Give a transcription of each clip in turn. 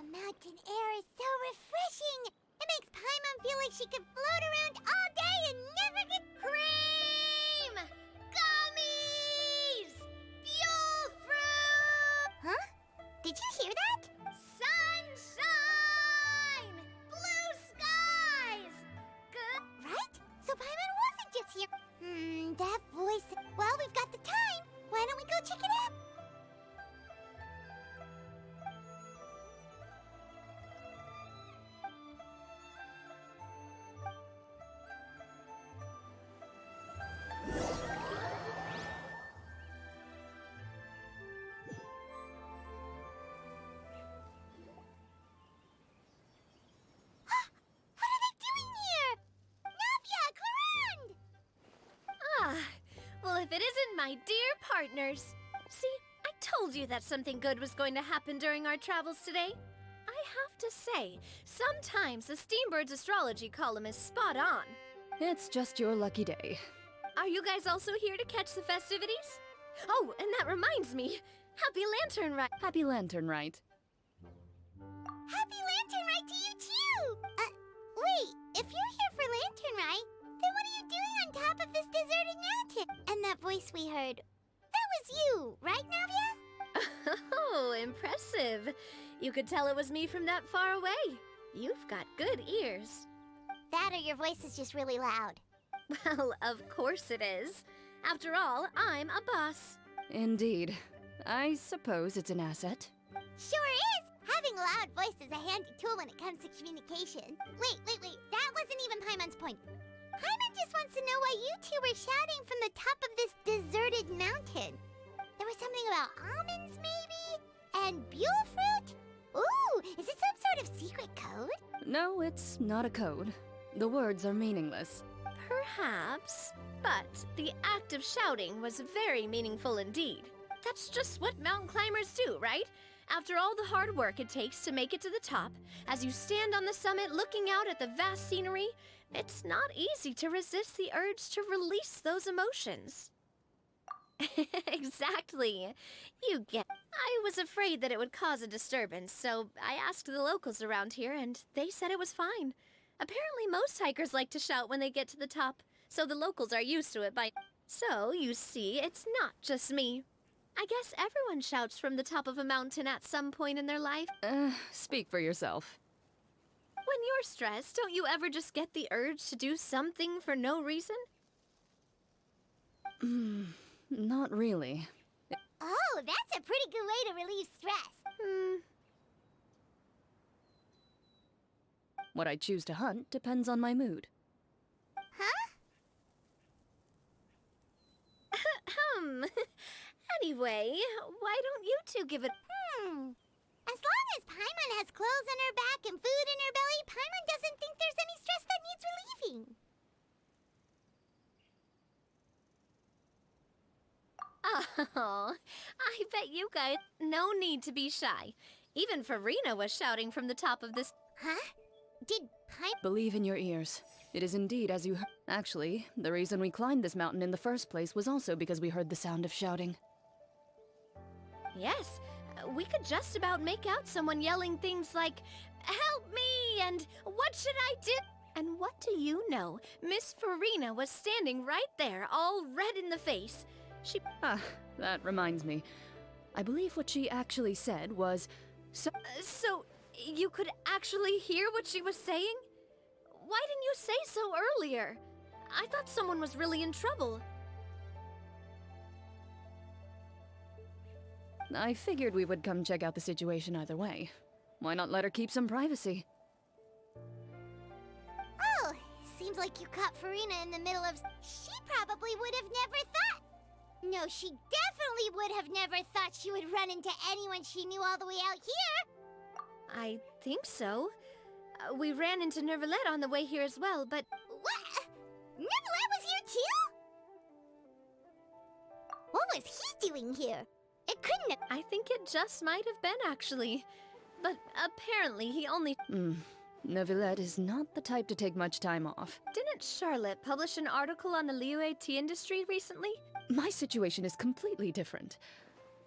The mountain air is so refreshing! It makes Paimon feel like she could float around all day and never get Cream! Gummies! Fuel fruit! Huh? Did you hear that? Sunshine! Blue skies! Right? So Paimon wasn't just here. That voice. Well, we've got the time. Why don't we go check it out? Well, if it isn't my dear partners. See, I told you that something good was going to happen during our travels today. I have to say, sometimes the Steambird's astrology column is spot on. It's just your lucky day. Are you guys also here to catch the festivities? Oh, and that reminds me. Happy Lanternrite. Happy Lanternrite. Happy Lanternrite to you too! Wait, if you're here for Lanternrite, then what are you doing on top of this deserted mountain? And that voice we heard, that was you, right, Navia? Oh, impressive. You could tell it was me from that far away. You've got good ears. That or your voice is just really loud. Well, of course it is. After all, I'm a boss. Indeed. I suppose it's an asset. Sure is! Having a loud voice is a handy tool when it comes to communication. Wait. That wasn't even Paimon's point. Paimon just wants to know why you two were shouting from the top of this deserted mountain. There was something about almonds, maybe? And buell fruit? Ooh, is it some sort of secret code? No, it's not a code. The words are meaningless. Perhaps, but the act of shouting was very meaningful indeed. That's just what mountain climbers do, right? After all the hard work it takes to make it to the top, as you stand on the summit looking out at the vast scenery, it's not easy to resist the urge to release those emotions. Exactly. You get. I was afraid that it would cause a disturbance, so I asked the locals around here, and they said it was fine. Apparently most hikers like to shout when they get to the top, so the locals are used to it by... So, you see, it's not just me. I guess everyone shouts from the top of a mountain at some point in their life. Speak for yourself. When you're stressed, don't you ever just get the urge to do something for no reason? Not really. Oh, that's a pretty good way to relieve stress. What I choose to hunt depends on my mood. Huh? Anyway, why don't you two give it... As long as Paimon has clothes on her back and food in her belly, Paimon doesn't think there's any stress that needs relieving. Oh, I bet you guys... No need to be shy. Even Farina was shouting from the top of this... Huh? Did Paimon... Believe in your ears. It is indeed as you heard. Actually, the reason we climbed this mountain in the first place was also because we heard the sound of shouting. Yes, we could just about make out someone yelling things like, "Help me!" and "What should I do?" And what do you know? Miss Farina was standing right there, all red in the face. She... That reminds me. I believe what she actually said was, So you could actually hear what she was saying? Why didn't you say so earlier? I thought someone was really in trouble. I figured we would come check out the situation either way. Why not let her keep some privacy? Oh, seems like you caught Farina in the middle of... She probably would have never thought... No, she definitely would have never thought she would run into anyone she knew all the way out here. I think so. We ran into Nervalette on the way here as well, but... What? Nervalette was here too? What was he doing here? It couldn't have... I think it just might have been, actually. But apparently he only... Nervalette is not the type to take much time off. Didn't Charlotte publish an article on the Liyue tea industry recently? My situation is completely different.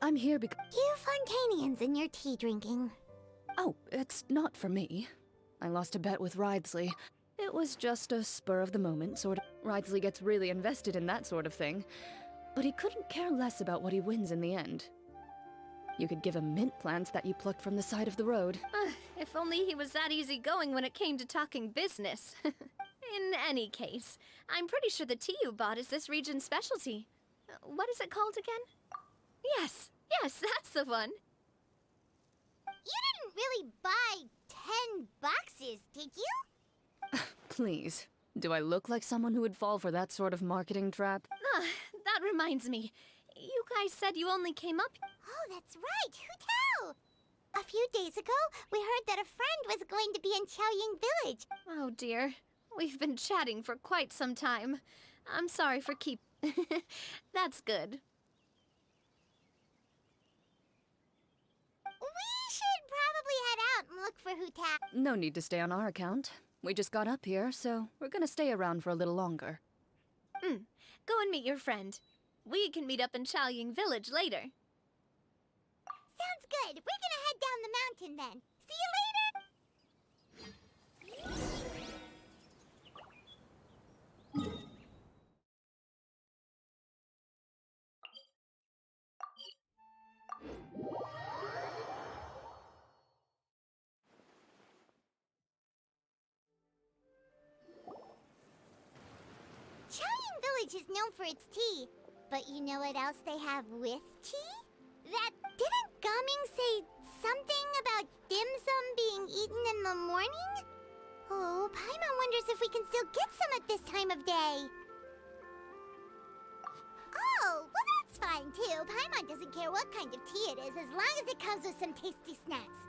I'm here because... You Fontanians and your tea drinking. Oh, it's not for me. I lost a bet with Ridesley. It was just a spur of the moment sort of. Ridesley gets really invested in that sort of thing, but he couldn't care less about what he wins in the end. You could give him mint plants that you plucked from the side of the road. If only he was that easygoing when it came to talking business. In any case, I'm pretty sure the tea you bought is this region's specialty. What is it called again? Yes, that's the one. You didn't really buy 10 boxes, did you? Please, do I look like someone who would fall for that sort of marketing trap? That reminds me. You guys said you only came up. Oh, that's right. Who tell? A few days ago, we heard that a friend was going to be in Chaoying Village. Oh dear. We've been chatting for quite some time. I'm sorry for keep... That's good. We should probably head out and look for Hu Tao. No need to stay on our account. We just got up here, so we're gonna stay around for a little longer. Go and meet your friend. We can meet up in Chaoying Village later. Sounds good. We're gonna head down the mountain then. See you later. Chaoying Village is known for its tea, but you know what else they have with tea? Didn't Gaming say something about dim sum being eaten in the morning? Oh, Paimon wonders if we can still get some at this time of day. Oh, well that's fine too. Paimon doesn't care what kind of tea it is as long as it comes with some tasty snacks.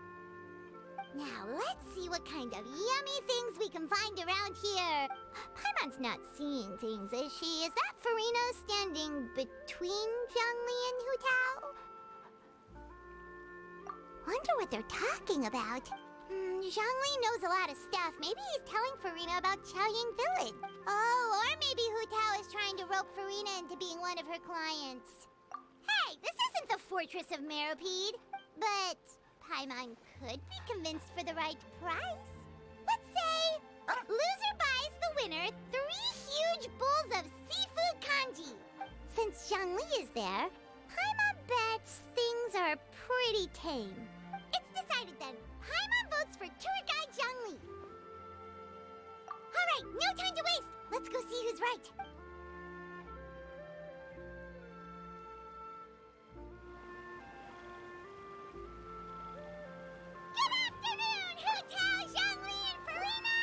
Now, let's see what kind of yummy things we can find around here. Paimon's not seeing things, is she? Is that Farina standing between Zhongli and Hu Tao? Wonder what they're talking about. Zhongli knows a lot of stuff. Maybe he's telling Farina about Chaoying Village. Oh, or maybe Hu Tao is trying to rope Farina into being one of her clients. Hey, this isn't the Fortress of Meropide. But Paimon could be convinced for the right price. Let's say loser buys the winner 3 huge bowls of seafood kanji. Since Zhongli is there, Paimon bets things are pretty tame. It's decided then. Paimon votes for tour guide Zhongli. All right, no time to waste. Let's go see who's right. Good afternoon, Hu Tao, Zhongli, and Farina.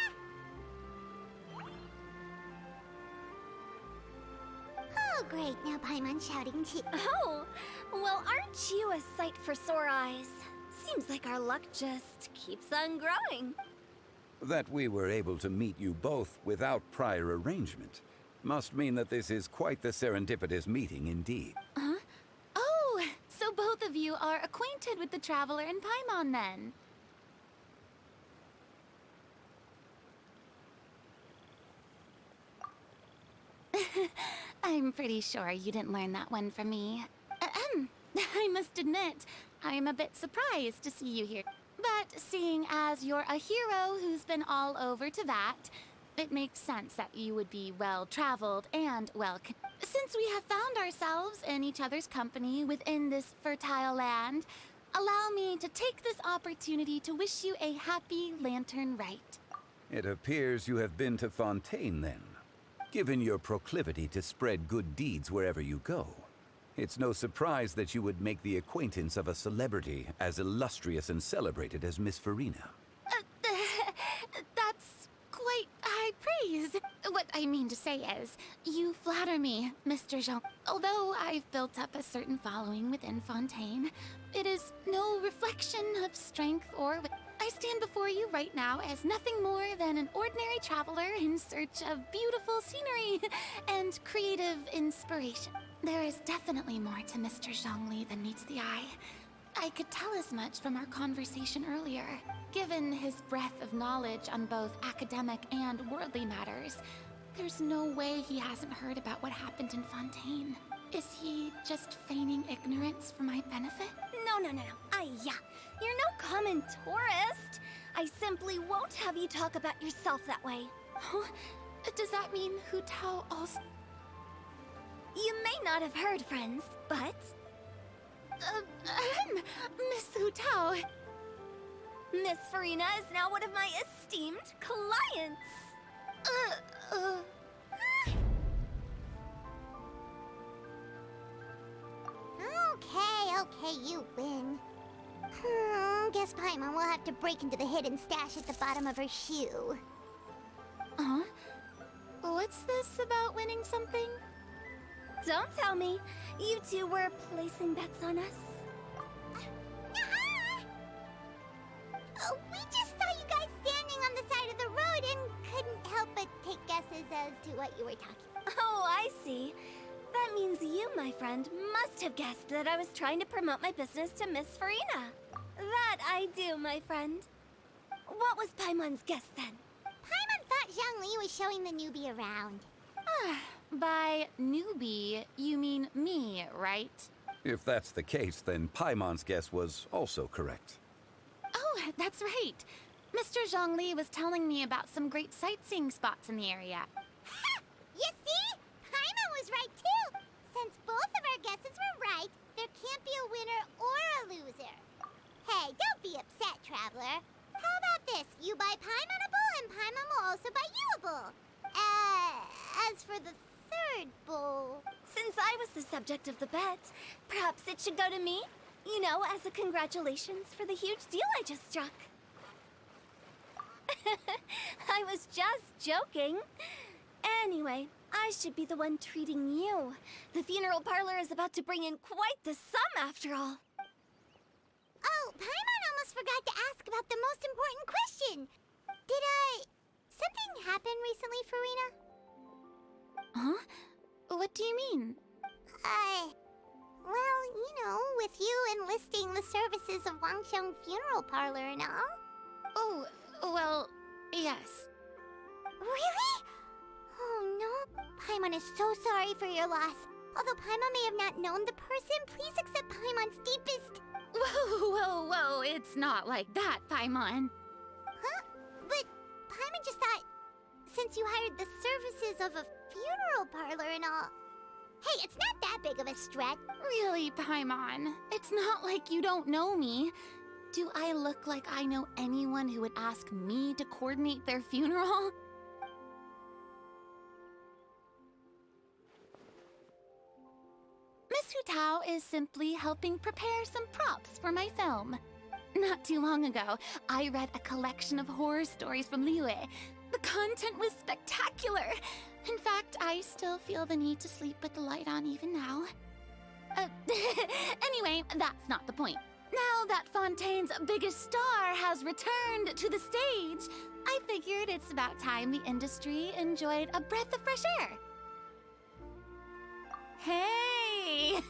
Oh, great. Now Paimon shouting too. Oh, well, aren't you a sight for sore eyes? Seems like our luck just keeps on growing. That we were able to meet you both without prior arrangement must mean that this is quite the serendipitous meeting indeed. Huh? Oh, so both of you are acquainted with the Traveler in Paimon then? I'm pretty sure you didn't learn that one from me. I must admit, I'm a bit surprised to see you here. But seeing as you're a hero who's been all over Teyvat, it makes sense that you would be well-traveled and Since we have found ourselves in each other's company within this fertile land, allow me to take this opportunity to wish you a happy lanternrite. It appears you have been to Fontaine then. Given your proclivity to spread good deeds wherever you go, it's no surprise that you would make the acquaintance of a celebrity as illustrious and celebrated as Miss Farina. That's quite high praise. What I mean to say is, you flatter me, Mr. Jean. Although I've built up a certain following within Fontaine, it is no reflection of strength or I stand before you right now as nothing more than an ordinary traveler in search of beautiful scenery and creative inspiration. There is definitely more to Mr. Zhongli than meets the eye. I could tell as much from our conversation earlier. Given his breadth of knowledge on both academic and worldly matters, there's no way he hasn't heard about what happened in Fontaine. Is he just feigning ignorance for my benefit? No. Yeah. You're no common tourist. I simply won't have you talk about yourself that way. Huh? Does that mean Hu Tao also... You may not have heard, friends, but... Miss Hu Tao. Miss Farina is now one of my esteemed clients. Okay, you win. Guess Paimon will have to break into the hidden stash at the bottom of her shoe. Huh? What's this about winning something? Don't tell me. You two were placing bets on us. We just saw you guys standing on the side of the road and couldn't help but take guesses as to what you were talking about. Oh, I see. That means you, my friend, must have guessed that I was trying to promote my business to Miss Farina. That I do, my friend. What was Paimon's guess then? Paimon thought Zhongli was showing the newbie around. By newbie, you mean me, right? If that's the case, then Paimon's guess was also correct. Oh, that's right. Mr. Zhongli was telling me about some great sightseeing spots in the area. Ha! You see? Paimon was right too! Since both of our guesses were right, there can't be a winner or a loser. Hey, don't be upset, Traveler. How about this? You buy Paimonable and Paimon will also buy youable. As for the third bowl... Since I was the subject of the bet, perhaps it should go to me? You know, as a congratulations for the huge deal I just struck. I was just joking. Anyway, I should be the one treating you. The funeral parlor is about to bring in quite the sum after all. Oh, Paimon almost forgot to ask about the most important question. Something happen recently, Farina? Huh? What do you mean? Well, you know, with you enlisting the services of Wangsheng Funeral Parlor and all. Oh, well, yes. Really? Oh no. Paimon is so sorry for your loss. Although Paimon may have not known the person, please accept Paimon's deepest... Whoa, it's not like that, Paimon. Huh? But Paimon just thought, since you hired the services of a funeral parlor and all... Hey, it's not that big of a stretch. Really, Paimon? It's not like you don't know me. Do I look like I know anyone who would ask me to coordinate their funeral? Miss Hu Tao is simply helping prepare some props for my film. Not too long ago, I read a collection of horror stories from Liyue. The content was spectacular. In fact, I still feel the need to sleep with the light on even now. Anyway, that's not the point. Now that Fontaine's biggest star has returned to the stage, I figured it's about time the industry enjoyed a breath of fresh air. Hey,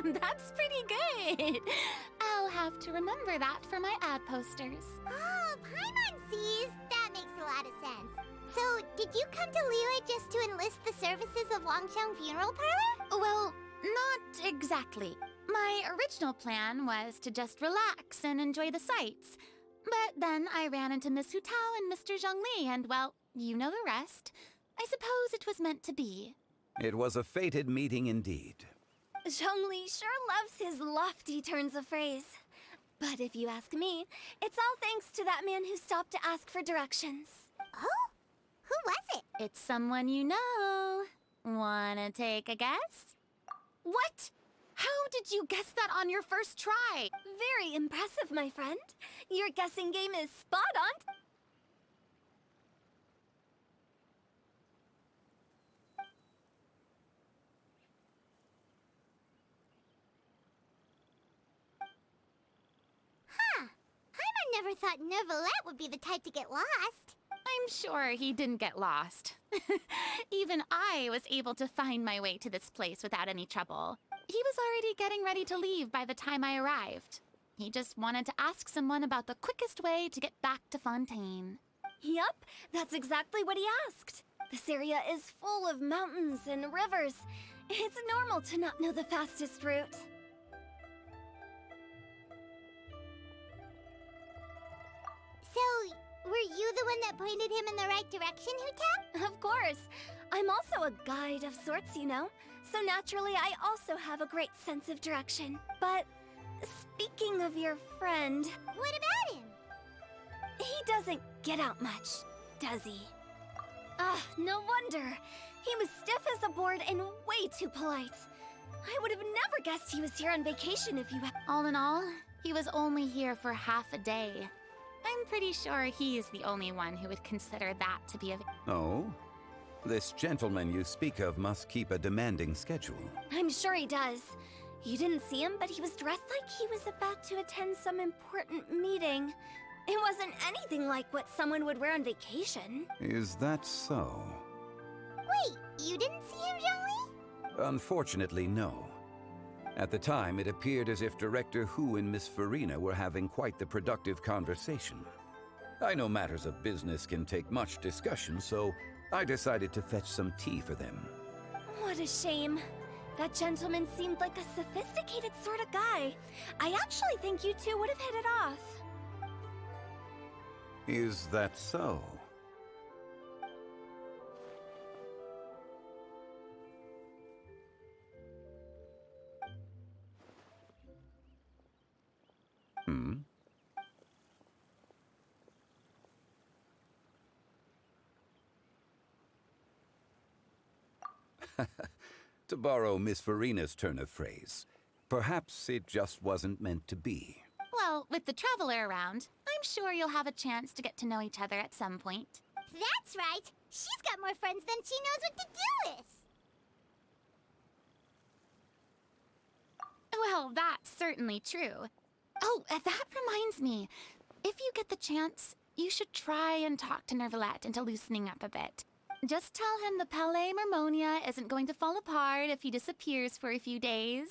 that's pretty good. I'll have to remember that for my ad posters. Oh, Paimon sees. That makes a lot of sense. So, did you come to Liyue just to enlist the services of Wangsheng Funeral Parlor? Well, not exactly. My original plan was to just relax and enjoy the sights. But then I ran into Miss Hu Tao and Mr. Zhongli, and well, you know the rest. I suppose it was meant to be. It was a fated meeting indeed. Zhongli sure loves his lofty turns of phrase. But if you ask me, it's all thanks to that man who stopped to ask for directions. Oh? Who was it? It's someone you know. Wanna take a guess? What? How did you guess that on your first try? Very impressive, my friend. Your guessing game is spot on. Paimon never thought Neuvillette would be the type to get lost. I'm sure he didn't get lost. Even I was able to find my way to this place without any trouble. He was already getting ready to leave by the time I arrived. He just wanted to ask someone about the quickest way to get back to Fontaine. Yup, that's exactly what he asked. This area is full of mountains and rivers. It's normal to not know the fastest route. Were you the one that pointed him in the right direction, Huta? Of course. I'm also a guide of sorts, you know. So naturally, I also have a great sense of direction. But speaking of your friend, What about him? he doesn't get out much, does he? Ah, no wonder. He was stiff as a board and way too polite. I would have never guessed he was here on vacation if you had. All in all, he was only here for half a day. I'm pretty sure he's the only one who would consider that to be a... Oh? This gentleman you speak of must keep a demanding schedule. I'm sure he does. You didn't see him, but he was dressed like he was about to attend some important meeting. It wasn't anything like what someone would wear on vacation. Is that so? Wait, you didn't see him, Zhongli? Unfortunately, no. At the time, it appeared as if Director Hu and Miss Farina were having quite the productive conversation. I know matters of business can take much discussion, so I decided to fetch some tea for them. What a shame. That gentleman seemed like a sophisticated sort of guy. I actually think you two would have hit it off. Is that so? Hmm? To borrow Miss Farina's turn of phrase, perhaps it just wasn't meant to be. Well, with the Traveler around, I'm sure you'll have a chance to get to know each other at some point. That's right. She's got more friends than she knows what to do with. Well, that's certainly true. Oh, that reminds me. If you get the chance, you should try and talk to Nervalette into loosening up a bit. Just tell him the Palais Mermonia isn't going to fall apart if he disappears for a few days.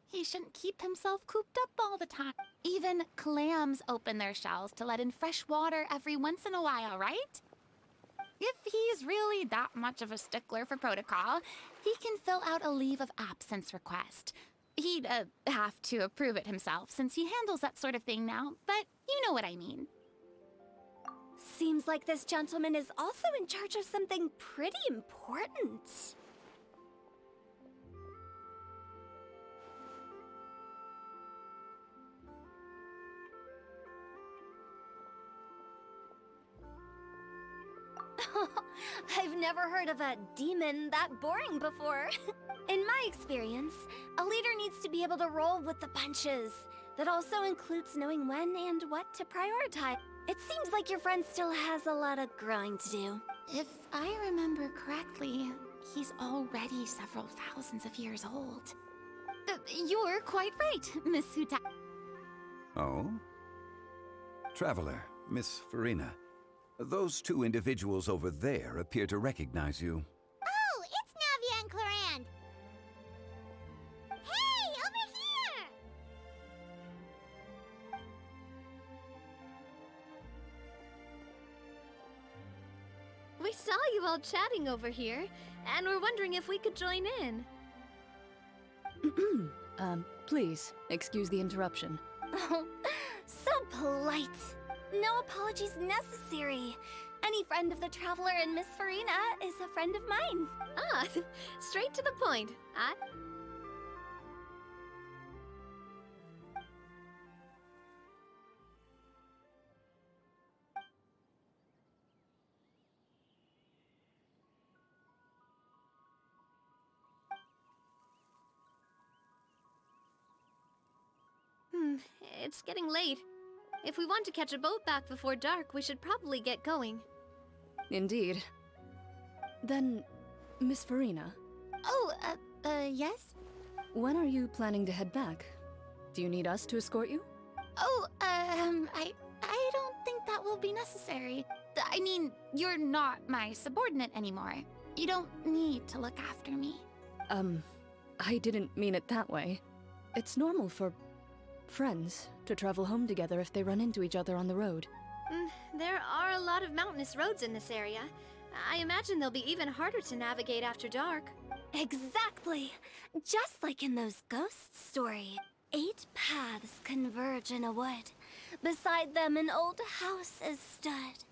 He shouldn't keep himself cooped up all the time. Even clams open their shells to let in fresh water every once in a while, right? If he's really that much of a stickler for protocol, he can fill out a leave of absence request. He'd have to approve it himself since he handles that sort of thing now, but you know what I mean. Seems like this gentleman is also in charge of something pretty important. I've never heard of a demon that boring before. In my experience, a leader needs to be able to roll with the punches. That also includes knowing when and what to prioritize. It seems like your friend still has a lot of growing to do. If I remember correctly, he's already several thousands of years old. You're quite right, Miss Huta. Oh? Traveler, Miss Farina, those two individuals over there appear to recognize you. Oh, it's Navia and Clarand. Hey, over here! We saw you all chatting over here, and we're wondering if we could join in. Please, excuse the interruption. Oh, so polite. No apologies necessary. Any friend of the Traveler and Miss Farina is a friend of mine. Ah, straight to the point. It's getting late. If we want to catch a boat back before dark, we should probably get going. Indeed. Then, Miss Farina, Oh, yes? when are you planning to head back? Do you need us to escort you? Oh, I don't think that will be necessary. I mean, you're not my subordinate anymore. You don't need to look after me. I didn't mean it that way. It's normal for friends to travel home together if they run into each other on the road. There are a lot of mountainous roads in this area. I imagine they'll be even harder to navigate after dark. Exactly! Just like in those ghost stories. 8 paths converge in a wood, Beside them an old house is stood.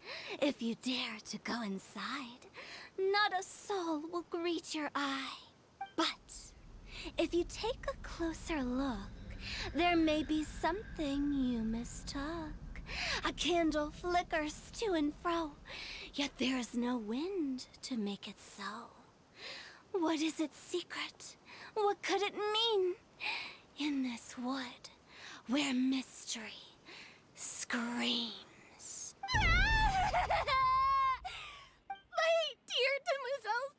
If you dare to go inside, not a soul will greet your eye. But if you take a closer look, there may be something you mistook. A candle flickers to and fro, yet there is no wind to make it so. What is its secret? What could it mean? In this wood, where mystery screams. My dear demoiselles,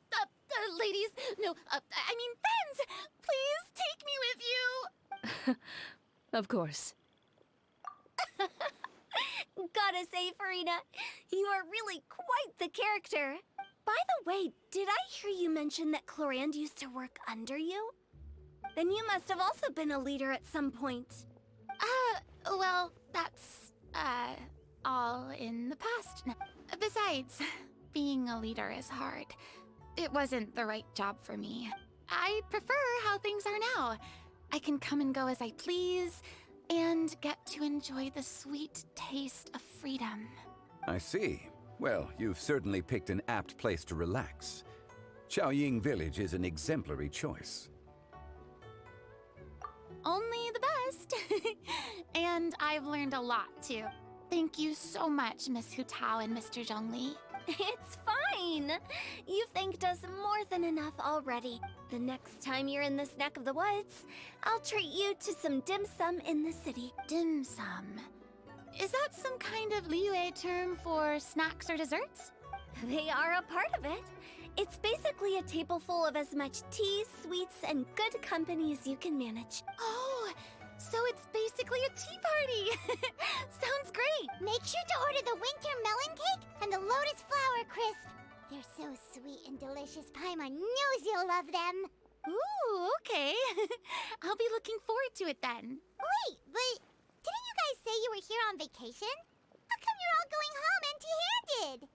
ladies, no, I mean friends, please take me with you. Of course. Gotta say, Farina, you are really quite the character. By the way, did I hear you mention that Clorand used to work under you? Then you must have also been a leader at some point. Well, that's, all in the past now. Besides, being a leader is hard. It wasn't the right job for me. I prefer how things are now. I can come and go as I please, and get to enjoy the sweet taste of freedom. I see. Well, you've certainly picked an apt place to relax. Xiaoying Village is an exemplary choice. Only the best. And I've learned a lot, too. Thank you so much, Miss Hu Tao and Mr. Zhongli. It's fine. You've thanked us more than enough already. The next time you're in this neck of the woods, I'll treat you to some dim sum in the city. Dim sum. Is that some kind of Liyue term for snacks or desserts? They are a part of it. It's basically a table full of as much tea, sweets, and good company as you can manage. Oh, so it's basically a tea party. Sounds great. Make sure to order the winter melon cake and the lotus flower crisp. They're so sweet and delicious. Paimon knows you'll love them. Ooh, okay. I'll be looking forward to it then. Wait, but didn't you guys say you were here on vacation? How come you're all going home empty-handed?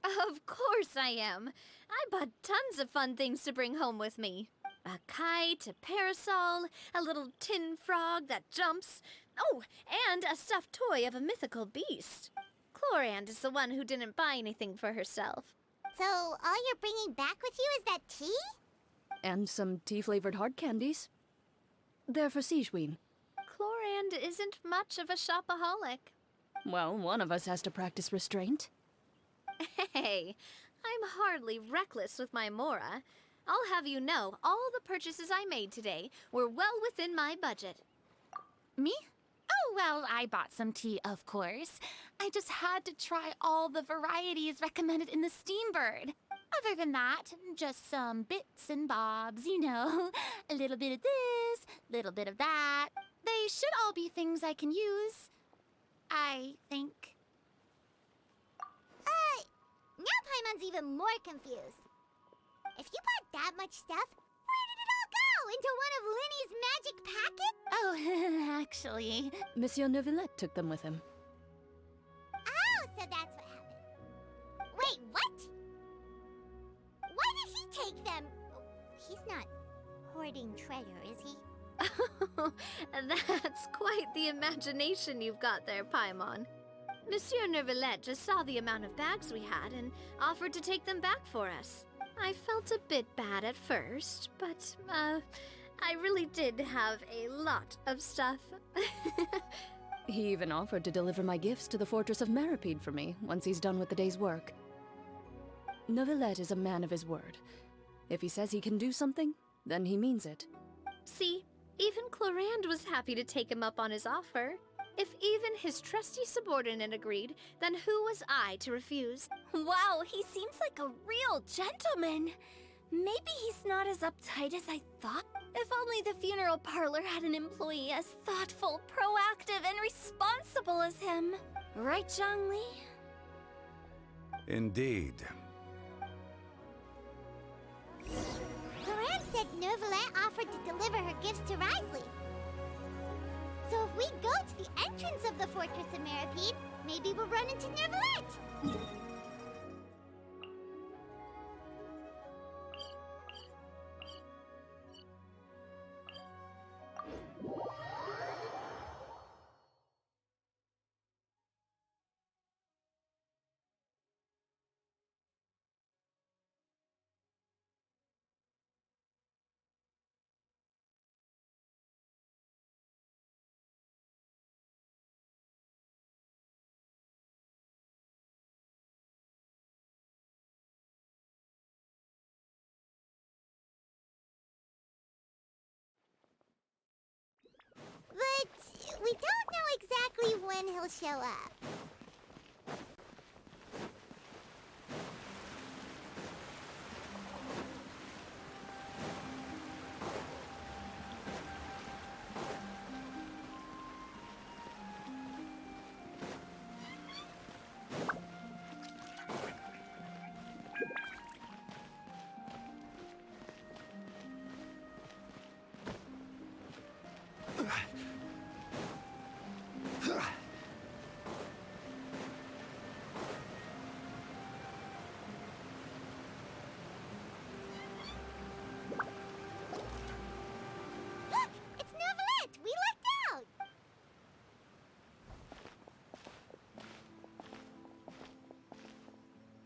Of course I am. I bought tons of fun things to bring home with me. A kite, a parasol, a little tin frog that jumps. Oh, and a stuffed toy of a mythical beast. Clorand is the one who didn't buy anything for herself. So all you're bringing back with you is that tea? And some tea-flavored hard candies. They're for Sijween. Clorand isn't much of a shopaholic. Well, one of us has to practice restraint. Hey, I'm hardly reckless with my Mora. I'll have you know, all the purchases I made today were well within my budget. Me? Oh, well, I bought some tea, of course. I just had to try all the varieties recommended in the Steambird. Other than that, just some bits and bobs, you know. A little bit of this, little bit of that. They should all be things I can use, I think. Now Paimon's even more confused. If you bought that much stuff, where did it all go? Into one of Linny's magic packets? Oh, actually... Monsieur Neuvillette took them with him. Oh, so that's what happened. Wait, what? Why did he take them? He's not hoarding treasure, is he? That's quite the imagination you've got there, Paimon. Monsieur Neuvillette just saw the amount of bags we had and offered to take them back for us. I felt a bit bad at first, but, I really did have a lot of stuff. He even offered to deliver my gifts to the Fortress of Meripede for me once he's done with the day's work. Neuvillette is a man of his word. If he says he can do something, then he means it. See, even Clorand was happy to take him up on his offer. If even his trusty subordinate agreed, then who was I to refuse? Wow, he seems like a real gentleman. Maybe he's not as uptight as I thought. If only the funeral parlor had an employee as thoughtful, proactive, and responsible as him. Right, Zhongli? Indeed. Clorand said Neuvillette offered to deliver her gifts to Risley. So if we go to the entrance of the Fortress of Meripede, maybe we'll run into Neuvillette. But we don't know exactly when he'll show up.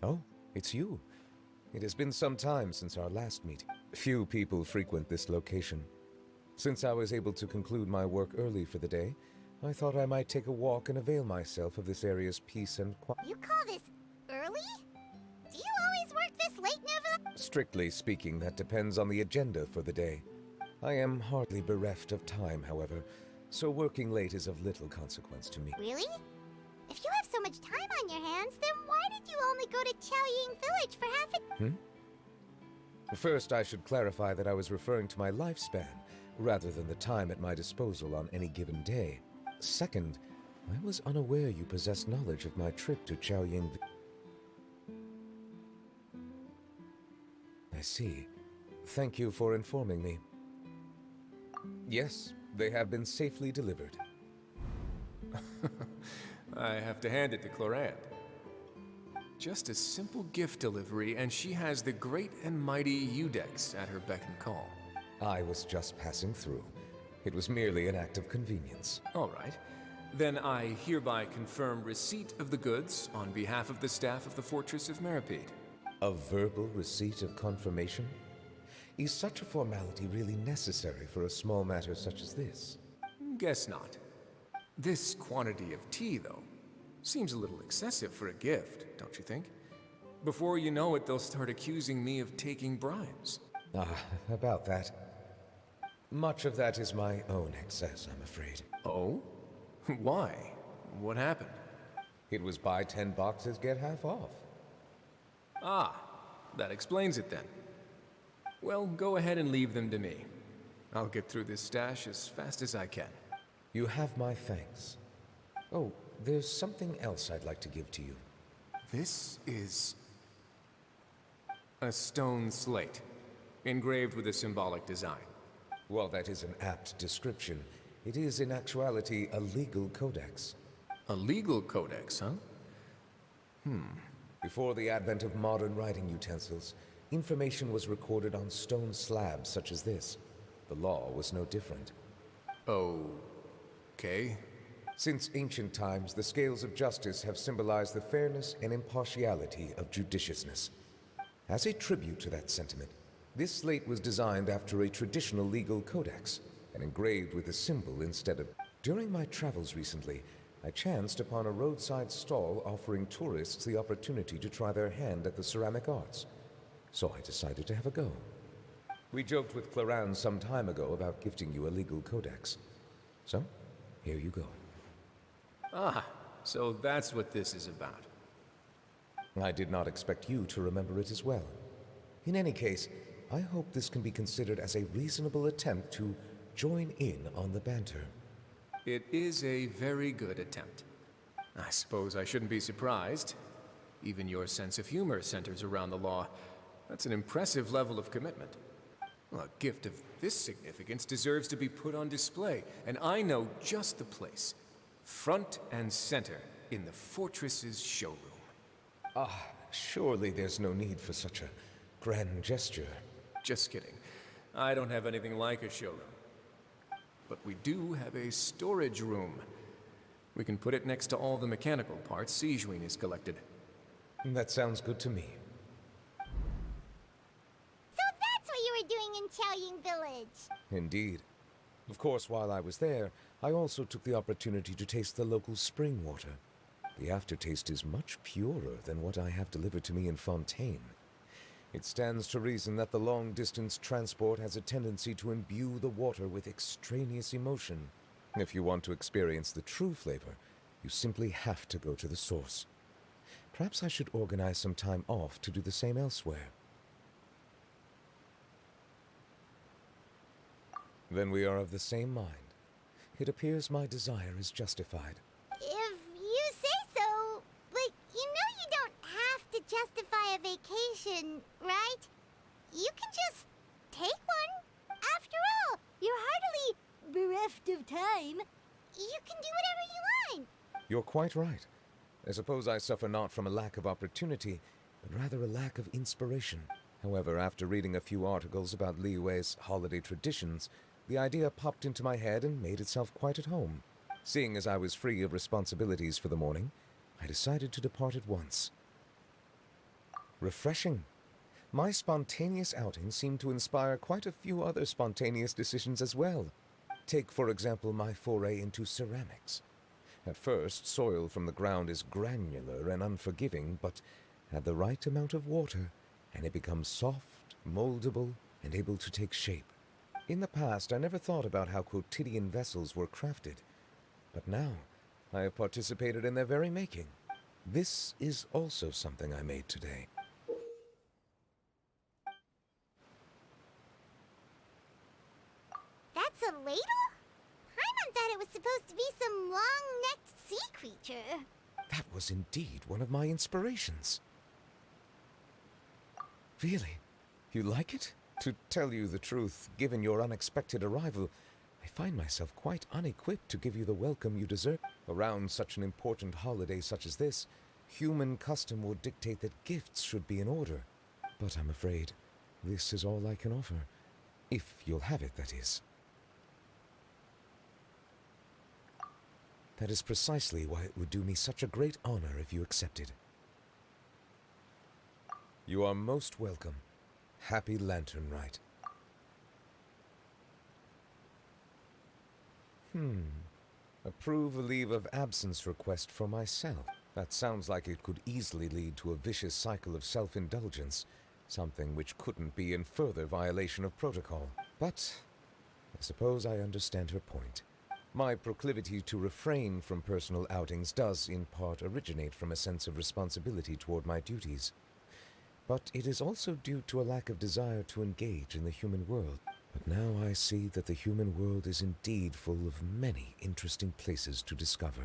Oh, it's you. It has been some time since our last meeting. Few people frequent this location. Since I was able to conclude my work early for the day, I thought I might take a walk and avail myself of this area's peace and quiet. You call this early? Do you always work this late, Nova? Strictly speaking, that depends on the agenda for the day. I am hardly bereft of time, however, so working late is of little consequence to me. Really? If you have so much time on your hands, then why did you only go to Chaoying Village for half a... First, I should clarify that I was referring to my lifespan, rather than the time at my disposal on any given day. Second, I was unaware you possessed knowledge of my trip to Chaoying. I see. Thank you for informing me. Yes, they have been safely delivered. I have to hand it to Clorant. Just a simple gift delivery, and she has the great and mighty Udex at her beck and call. I was just passing through. It was merely an act of convenience. All right. Then I hereby confirm receipt of the goods on behalf of the staff of the Fortress of Meripede. A verbal receipt of confirmation? Is such a formality really necessary for a small matter such as this? Guess not. This quantity of tea, though, seems a little excessive for a gift, don't you think? Before you know it, they'll start accusing me of taking bribes. About that. Much of that is my own excess, I'm afraid. Oh? Why? What happened? It was buy 10 boxes, get half off. Ah, that explains it then. Well, go ahead and leave them to me. I'll get through this stash as fast as I can. You have my thanks. Oh, there's something else I'd like to give to you. This is a stone slate, engraved with a symbolic design. While that is an apt description, it is in actuality a legal codex. A legal codex, huh? Before the advent of modern writing utensils, information was recorded on stone slabs such as this. The law was no different. Okay. Since ancient times, the scales of justice have symbolized the fairness and impartiality of judiciousness. As a tribute to that sentiment, this slate was designed after a traditional legal codex and engraved with a symbol instead of... During my travels recently, I chanced upon a roadside stall offering tourists the opportunity to try their hand at the ceramic arts. So I decided to have a go. We joked with Clorant some time ago about gifting you a legal codex. So, here you go. Ah, so that's what this is about. I did not expect you to remember it as well. In any case, I hope this can be considered as a reasonable attempt to join in on the banter. It is a very good attempt. I suppose I shouldn't be surprised. Even your sense of humor centers around the law. That's an impressive level of commitment. Well, a gift of this significance deserves to be put on display, and I know just the place. Front and center in the Fortress's showroom. Surely there's no need for such a grand gesture. Just kidding. I don't have anything like a showroom. But we do have a storage room. We can put it next to all the mechanical parts Sijuin has collected. That sounds good to me. So that's what you were doing in Chaoying Village. Indeed. Of course, while I was there, I also took the opportunity to taste the local spring water. The aftertaste is much purer than what I have delivered to me in Fontaine. It stands to reason that the long-distance transport has a tendency to imbue the water with extraneous emotion. If you want to experience the true flavor, you simply have to go to the source. Perhaps I should organize some time off to do the same elsewhere. Then we are of the same mind. It appears my desire is justified. If you say so, like, you don't have to justify a vacation, right? You can just take one. After all, you're hardly bereft of time. You can do whatever you want. You're quite right. I suppose I suffer not from a lack of opportunity, but rather a lack of inspiration. However, after reading a few articles about Liyue's holiday traditions, the idea popped into my head and made itself quite at home. Seeing as I was free of responsibilities for the morning, I decided to depart at once. Refreshing. My spontaneous outing seemed to inspire quite a few other spontaneous decisions as well. Take, for example, my foray into ceramics. At first, soil from the ground is granular and unforgiving, but add the right amount of water, and it becomes soft, moldable, and able to take shape. In the past, I never thought about how quotidian vessels were crafted, but now I have participated in their very making. This is also something I made today. That's a ladle? Paimon thought it was supposed to be some long-necked sea creature. That was indeed one of my inspirations. Really? You like it? To tell you the truth, given your unexpected arrival, I find myself quite unequipped to give you the welcome you deserve. Around such an important holiday such as this, human custom would dictate that gifts should be in order. But I'm afraid this is all I can offer. If you'll have it, that is. That is precisely why it would do me such a great honor if you accepted. You are most welcome. Happy lanternrite. Approve a leave of absence request for myself. That sounds like it could easily lead to a vicious cycle of self-indulgence, something which couldn't be in further violation of protocol. But I suppose I understand her point. My proclivity to refrain from personal outings does, in part, originate from a sense of responsibility toward my duties. But it is also due to a lack of desire to engage in the human world. But now I see that the human world is indeed full of many interesting places to discover.